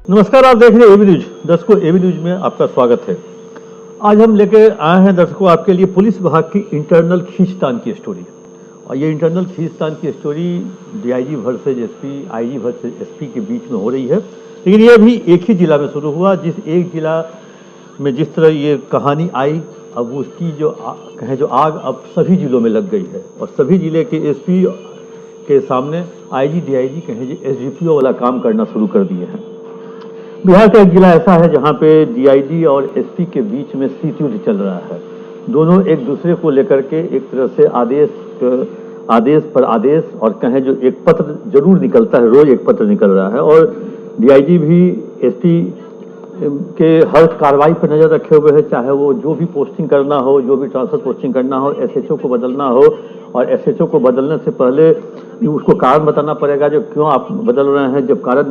नमस्कार, आप देख रहे हैं एबी न्यूज। दर्शकों, एबी न्यूज में आपका स्वागत है। आज हम लेके आए हैं दर्शकों आपके लिए पुलिस विभाग की इंटरनल खींचतान की स्टोरी। और ये इंटरनल खींचतान की story DIG versus SP, IG versus SP के बीच में हो रही है। लेकिन ये अभी एक ही जिला में शुरू हुआ। जिस एक जिला में जिस तरह ये कहानी आई, अब उसकी जो आग अब सभी जिलों में लग गई है और सभी जिले के एसपी के सामने आईजी डीआईजी एसडीपीओ वाला काम करना शुरू कर दिए हैं। बिहार का एक जिला ऐसा है जहां पे डीआईजी और एसपी के बीच में शीत युद्ध चल रहा है। दोनों एक दूसरे को लेकर के एक तरह से आदेश पर आदेश और कहें जो एक पत्र जरूर निकलता है, रोज एक पत्र निकल रहा है। और डीआईजी भी एसपी के हर कार्रवाई पर नजर रखे हुए है, चाहे वो जो भी पोस्टिंग करना हो, जो भी ट्रांसफर पोस्टिंग करना हो, एसएचओ को बदलना हो। और एसएचओ को बदलने से पहले उसको कारण बताना पड़ेगा जो क्यों आप बदल रहे हैं। जब कारण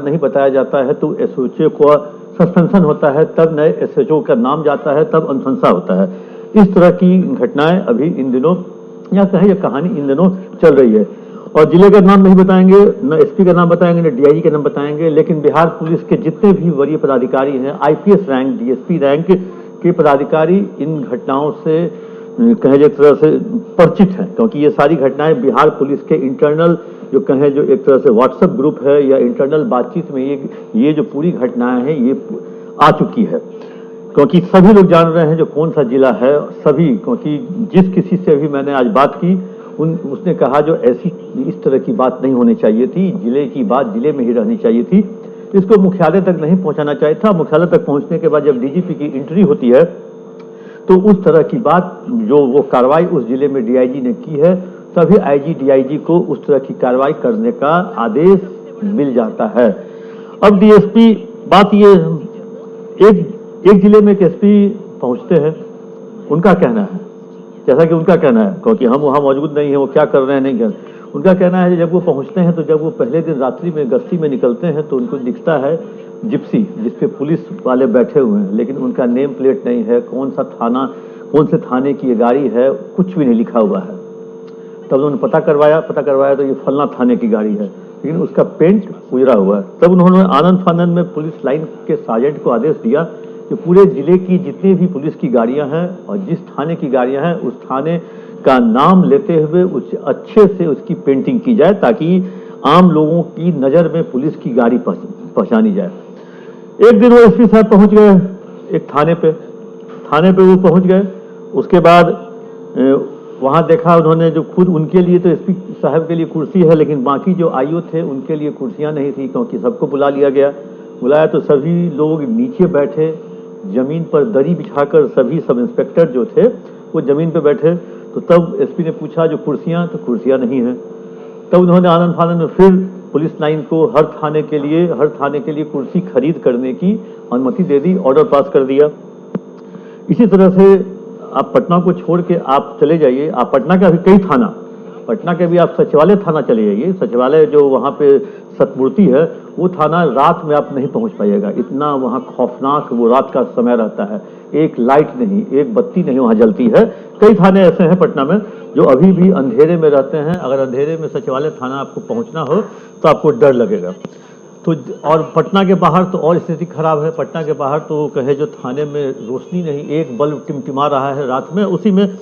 नहीं बताया जाता है तो एसएचओ को सस्पेंशन होता है, तब नए एसएचओ का नाम जाता है, तब अनुशंसा होता है। इस तरह की घटनाएं अभी इन दिनों या कहें यह कहानी इन दिनों चल रही है। और जिले का नाम नहीं बताएंगे, न एसपी का नाम बताएंगे, न डीआईजी का नाम बताएंगे, लेकिन बिहार पुलिस के जितने भी वरीय पदाधिकारी हैं, आईपीएस रैंक, डीएसपी रैंक के पदाधिकारी इन घटनाओं से कहें एक तरह से परिचित हैं, क्योंकि ये सारी घटनाएं बिहार पुलिस के इंटरनल जो कहें जो एक तरह से व्हाट्सएप ग्रुप है या इंटरनल बातचीत में ये जो पूरी घटनाएं हैं ये आ चुकी है। क्योंकि सभी लोग जान रहे हैं जो कौन सा जिला है, सभी, क्योंकि जिस किसी से भी मैंने आज बात की उसने कहा जो इस तरह की बात नहीं होनी चाहिए थी, जिले की बात जिले में ही रहनी चाहिए थी, इसको मुख्यालय तक नहीं पहुंचाना चाहिए था। मुख्यालय तक पहुंचने के बाद जब डीजीपी की एंट्री होती है तो उस तरह की बात जो वो कार्रवाई उस जिले में डीआईजी ने की है, सभी आईजी डीआईजी को उस तरह की कार्रवाई करने का आदेश मिल जाता है। अब डीएसपी बात ये एक जिले में एक एसपी पहुंचते हैं, उनका कहना है, जैसा कि उनका कहना है, क्योंकि हम वहां मौजूद नहीं है, वो क्या कर रहे हैं नहीं कर, उनका कहना है जब वो पहुंचते हैं तो जब वो पहले दिन रात्रि में गश्ती में निकलते हैं तो उनको दिखता है जिप्सी जिसपे पुलिस वाले बैठे हुए हैं, लेकिन उनका नेम प्लेट नहीं है, कौन से थाने की ये गाड़ी है, कुछ भी नहीं लिखा हुआ है। तब उन्होंने पता करवाया तो ये फलना थाने की गाड़ी है, लेकिन उसका पेंट उजरा हुआ है। तब उन्होंने आनंद फानंद में पुलिस लाइन के सार्जेंट को आदेश दिया कि पूरे जिले की जितनी भी पुलिस की गाड़ियां हैं और जिस थाने की गाड़ियां हैं उस थाने का नाम लेते हुए अच्छे से उसकी पेंटिंग की जाए, ताकि आम लोगों की नजर में पुलिस की गाड़ी पहचानी जाए। एक दिन वो एसपी साहब पहुंच गए एक थाने पे वो पहुंच गए। उसके बाद वहां देखा उन्होंने जो खुद उनके लिए तो एसपी साहब के लिए कुर्सी है, लेकिन बाकी जो आईओ थे उनके लिए कुर्सियां नहीं थी, क्योंकि सबको बुलाया तो सभी लोग नीचे बैठे, जमीन पर दरी बिछाकर सभी सब इंस्पेक्टर जो थे वो जमीन पे बैठे। तो तब एसपी ने पूछा जो कुर्सियां, तो कुर्सियां नहीं है। तब उन्होंने आनंद फानंद में फिर पुलिस लाइन को हर थाने के लिए कुर्सी खरीद करने की अनुमति दे दी, ऑर्डर पास कर दिया। इसी तरह से आप पटना को छोड़ के आप चले जाइए, आप पटना का भी कई थाना, पटना के भी आप सचिवालय थाना चले जाइए। सचिवालय जो वहाँ पे सतमूर्ति है वो थाना रात में आप नहीं पहुँच पाइएगा, इतना वहाँ खौफनाक वो रात का समय रहता है। एक लाइट नहीं, एक बत्ती नहीं वहाँ जलती है। कई थाने ऐसे हैं पटना में जो अभी भी अंधेरे में रहते हैं। अगर अंधेरे में सचिवालय थाना आपको पहुँचना हो तो आपको डर लगेगा। तो और पटना के बाहर तो और स्थिति खराब है। पटना के बाहर तो कहे जो थाने में रोशनी नहीं, एक बल्ब टिमटिमा रहा है रात में, उसी में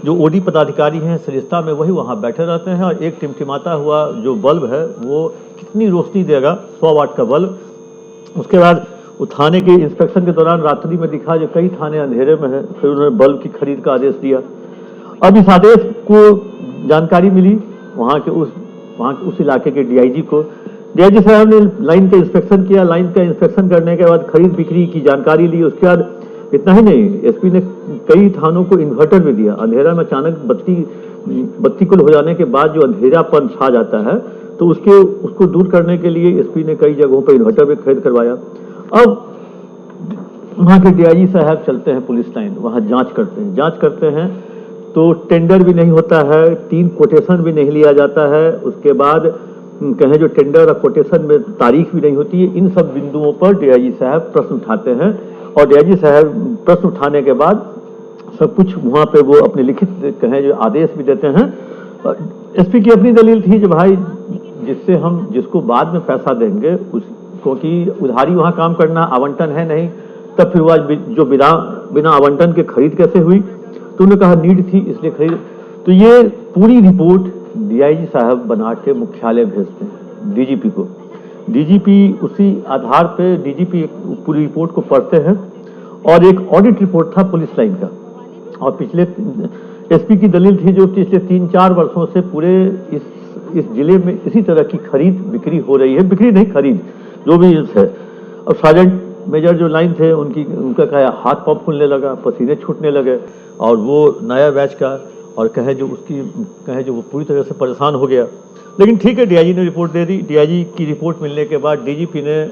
जो ओडी पदाधिकारी हैं सरिस्ता में वही वहाँ बैठे रहते हैं, और एक टिमटिमाता हुआ जो बल्ब है वो कितनी रोशनी देगा, 100 वाट का बल्ब। उसके बाद वो थाने के इंस्पेक्शन के दौरान रात्रि में दिखा जो कई थाने अंधेरे में है, फिर उन्होंने बल्ब की खरीद का आदेश दिया। अब इस आदेश को जानकारी मिली वहाँ के उस इलाके के डीआईजी को। डीआईजी साहब ने लाइन का इंस्पेक्शन किया। लाइन का इंस्पेक्शन करने के बाद खरीद बिक्री की जानकारी ली। उसके बाद इतना ही नहीं, एसपी ने कई थानों को इन्वर्टर भी दिया। अंधेरा में अचानक बत्ती कुल हो जाने के बाद जो अंधेरापन छा जाता है तो उसको दूर करने के लिए एसपी ने कई जगहों पर इन्वर्टर भी खरीद करवाया। अब वहाँ के डीआईजी साहब चलते हैं पुलिस लाइन, वहाँ जांच करते हैं तो टेंडर भी नहीं होता है, 3 कोटेशन भी नहीं लिया जाता है। उसके बाद कहें जो टेंडर और कोटेशन में तारीख भी नहीं होती है। इन सब बिंदुओं पर डीआईजी साहब प्रश्न उठाते हैं, और डीआईजी साहब प्रश्न उठाने के बाद सब कुछ वहाँ पे वो अपने लिखित कहें जो आदेश भी देते हैं। एसपी की अपनी दलील थी कि भाई जिसको बाद में पैसा देंगे क्योंकि उधारी वहाँ काम करना, आवंटन है नहीं, तब फिर वह जो बिना आवंटन के खरीद कैसे हुई, तो उन्होंने कहा नीड थी इसलिए खरीद। तो ये पूरी रिपोर्ट डीआईजी साहब बना के मुख्यालय भेजते हैं डीजीपी को। डीजीपी उसी आधार पे डीजीपी पूरी रिपोर्ट को पढ़ते हैं और एक ऑडिट रिपोर्ट था पुलिस लाइन का, और पिछले एसपी की दलील थी जो पिछले 3-4 वर्षों से पूरे इस जिले में इसी तरह की खरीद बिक्री हो रही है, बिक्री नहीं खरीद जो भी है। अब सार्जेंट मेजर जो लाइन थे उनका क्या हाथ पांव फूलने लगा, पसीने छूटने लगे, और वो नया बैच का और कहे जो वो पूरी तरह से परेशान हो गया। लेकिन ठीक है, डीआईजी ने रिपोर्ट दे दी। डीआईजी की रिपोर्ट मिलने के बाद डीजीपी ने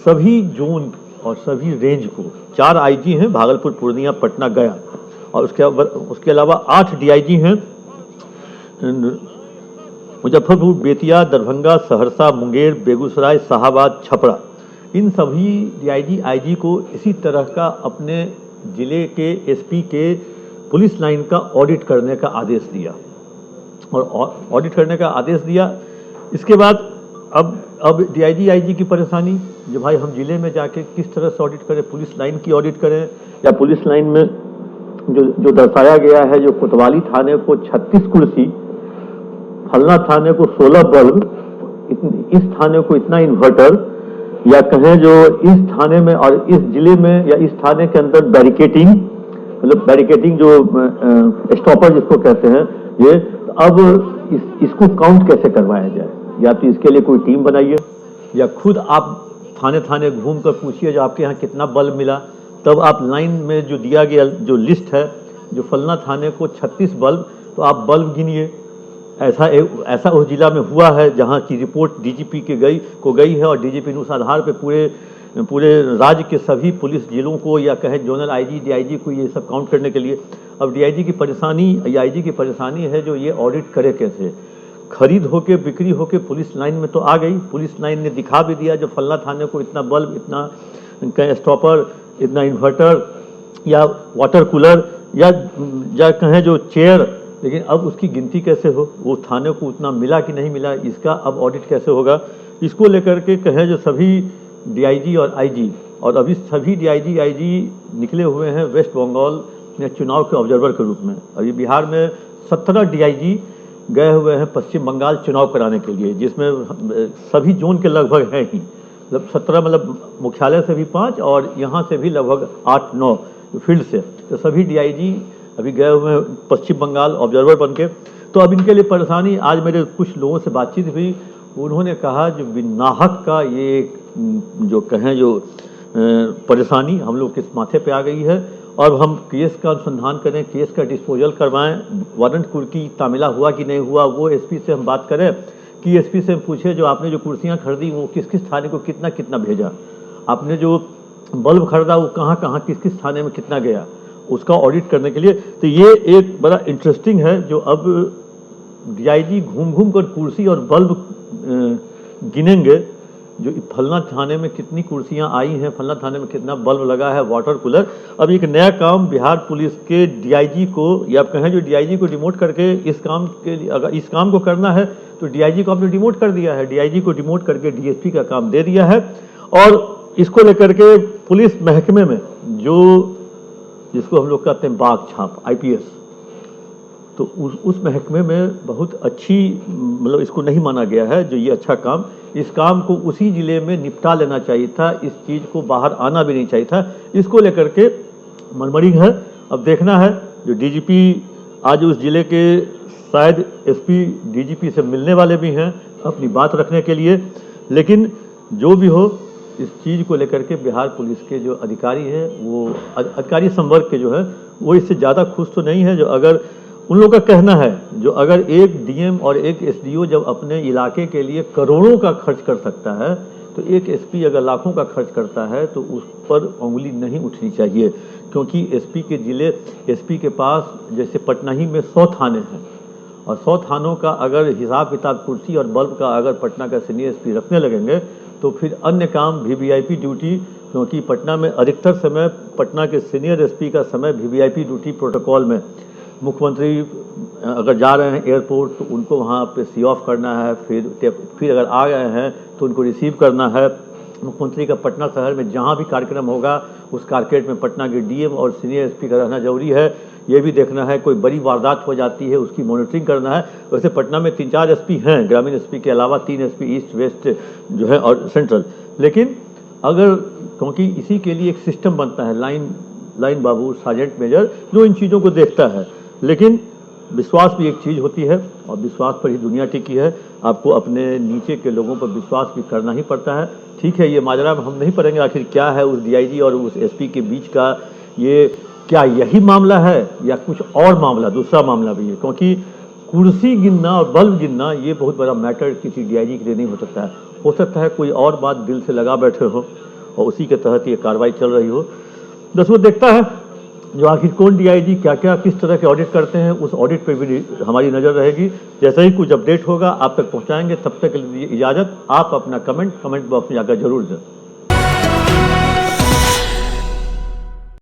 सभी जोन और सभी रेंज को, 4 आईजी हैं भागलपुर, पूर्णिया, पटना, गया, और उसके अलावा 8 डीआईजी हैं मुजफ्फरपुर, बेतिया, दरभंगा, सहरसा, मुंगेर, बेगूसराय, शाहाबाद, छपरा। इन सभी डीआईजी आईजी को इसी तरह का अपने जिले के एसपी के पुलिस लाइन का ऑडिट करने का आदेश दिया, और ऑडिट करने का आदेश दिया। इसके बाद अब डीआईजी आईजी की परेशानी, जो भाई हम जिले में जाके किस तरह से ऑडिट करें, पुलिस लाइन की ऑडिट करें, या पुलिस लाइन में जो दर्शाया गया है, जो कोतवाली थाने को 36 कुर्सी, फलना थाने को 16 बल्ब, इस थाने को इतना इन्वर्टर, या कहें जो इस थाने में और इस जिले में या इस थाने के अंदर बैरिकेटिंग, मतलब बैरिकेटिंग जो स्टॉपर जिसको कहते हैं, ये अब इसको काउंट कैसे करवाया जाए। या तो इसके लिए कोई टीम बनाइए, या खुद आप थाने थाने घूम कर पूछिए जो आपके यहाँ कितना बल्ब मिला, तब आप लाइन में जो दिया गया जो लिस्ट है, जो फलना थाने को 36 बल्ब, तो आप बल्ब गिनिए। ऐसा उस जिला में हुआ है जहाँ की रिपोर्ट डीजीपी के गई है, और डीजीपी ने उस आधार पर पूरे राज्य के सभी पुलिस जिलों को, या कहें जोनल आईजी डीआईजी को, ये सब काउंट करने के लिए। अब डीआईजी की परेशानी या आईजी की परेशानी है जो ये ऑडिट करे कैसे। खरीद होके, बिक्री होके पुलिस लाइन में तो आ गई, पुलिस लाइन ने दिखा भी दिया जो फलना थाने को इतना बल्ब, इतना स्टॉपर, इतना इन्वर्टर या वाटर कूलर या कहें जो चेयर, लेकिन अब उसकी गिनती कैसे हो, वो थाने को उतना मिला कि नहीं मिला, इसका अब ऑडिट कैसे होगा। इसको लेकर के कहें जो सभी डीआईजी और आईजी, और अभी सभी डीआईजी आईजी निकले हुए हैं वेस्ट बंगाल में चुनाव के ऑब्जर्वर के रूप में। अभी बिहार में 17 डीआईजी गए हुए हैं पश्चिम बंगाल चुनाव कराने के लिए, जिसमें सभी जोन के लगभग हैं ही, मतलब 17, मतलब मुख्यालय से भी 5 और यहाँ से भी लगभग 8-9 फील्ड से, तो सभी डीआईजी अभी गए हुए हैं पश्चिम बंगाल ऑब्जर्वर बन के। तो अब इनके लिए परेशानी, आज मेरे कुछ लोगों से बातचीत हुई, उन्होंने कहा जो बिनाहक का ये जो कहें जो परेशानी हम लोग के माथे पे आ गई है, और हम केस का अनुसंधान करें, केस का डिस्पोजल करवाएं, वारंट कुर्की तामिला हुआ कि नहीं हुआ, वो एसपी से हम बात करें कि एसपी से हम पूछे जो आपने जो कुर्सियां खरीदी वो किस किस थाने को कितना कितना भेजा, आपने जो बल्ब खरीदा वो कहाँ कहाँ किस किस थाने में कितना गया, उसका ऑडिट करने के लिए। तो ये एक बड़ा इंटरेस्टिंग है जो अब डीआईजी घूम घूम कर कुर्सी और बल्ब गिनेंगे, जो फलना थाने में कितनी कुर्सियां आई हैं, फलना थाने में कितना बल्ब लगा है, वाटर कूलर। अब एक नया काम बिहार पुलिस के डीआईजी को, या आप कहें जो डीआईजी को डिमोट करके इस काम के लिए, अगर इस काम को करना है तो डीआईजी को आपने डिमोट कर दिया है, डीआईजी को डिमोट करके डीएसपी का काम दे दिया है। और इसको लेकर के पुलिस महकमे में जो जिसको हम लोग कहते हैं बाघ छाप आईपीएस, तो उस महकमे में बहुत अच्छी, मतलब इसको नहीं माना गया है जो ये अच्छा काम, इस काम को उसी जिले में निपटा लेना चाहिए था, इस चीज़ को बाहर आना भी नहीं चाहिए था। इसको लेकर के मरमरिंग है। अब देखना है जो डीजीपी आज उस जिले के शायद एसपी डीजीपी से मिलने वाले भी हैं अपनी बात रखने के लिए, लेकिन जो भी हो इस चीज़ को लेकर के बिहार पुलिस के जो अधिकारी हैं, वो अधिकारी संवर्ग के जो है वो इससे ज़्यादा खुश तो नहीं है। जो अगर उन लोगों का कहना है जो अगर एक डीएम और एक एसडीओ जब अपने इलाके के लिए करोड़ों का खर्च कर सकता है, तो एक एसपी अगर लाखों का खर्च करता है तो उस पर उंगली नहीं उठनी चाहिए, क्योंकि एसपी के पास जैसे पटना ही में 100 थाने हैं, और 100 थानों का अगर हिसाब किताब कुर्सी और बल्ब का अगर पटना का सीनियर एसपी रखने लगेंगे तो फिर अन्य काम वीवीआईपी ड्यूटी, क्योंकि पटना में अधिकतर समय पटना के सीनियर एसपी का समय वीवीआईपी ड्यूटी प्रोटोकॉल में, मुख्यमंत्री अगर जा रहे हैं एयरपोर्ट तो उनको वहाँ पे सी ऑफ करना है, फिर अगर आ गए हैं तो उनको रिसीव करना है, मुख्यमंत्री का पटना शहर में जहां भी कार्यक्रम होगा उस कार्यक्रम में पटना के डीएम और सीनियर एसपी का रहना जरूरी है। ये भी देखना है कोई बड़ी वारदात हो जाती है उसकी मॉनिटरिंग करना है। वैसे पटना में 3-4 एसपी हैं, ग्रामीण एसपी के अलावा 3 एसपी ईस्ट वेस्ट जो है और सेंट्रल। लेकिन अगर क्योंकि इसी के लिए एक सिस्टम बनता है, लाइन बाबू, सार्जेंट मेजर, जो इन चीज़ों को देखता है। लेकिन विश्वास भी एक चीज़ होती है और विश्वास पर ही दुनिया टिकी है। आपको अपने नीचे के लोगों पर विश्वास भी करना ही पड़ता है। ठीक है, ये माजरा हम नहीं पढ़ेंगे आखिर क्या है उस डीआईजी और उस एसपी के बीच का, ये क्या यही मामला है या कुछ और मामला, दूसरा मामला भी है। क्योंकि कुर्सी गिनना और बल्ब गिनना ये बहुत बड़ा मैटर किसी डीआईजी के लिए नहीं हो सकता है। हो सकता है कोई और बात दिल से लगा बैठे हो और उसी के तहत ये कार्रवाई चल रही हो। दसवां देखता है जो आखिर कौन डीआईजी क्या क्या किस तरह के ऑडिट करते हैं, उस ऑडिट पे भी हमारी नज़र रहेगी। जैसे ही कुछ अपडेट होगा आप तक पहुंचाएंगे। तब तक के लिए इजाज़त। आप अपना कमेंट बॉक्स में जाकर जरूर दें।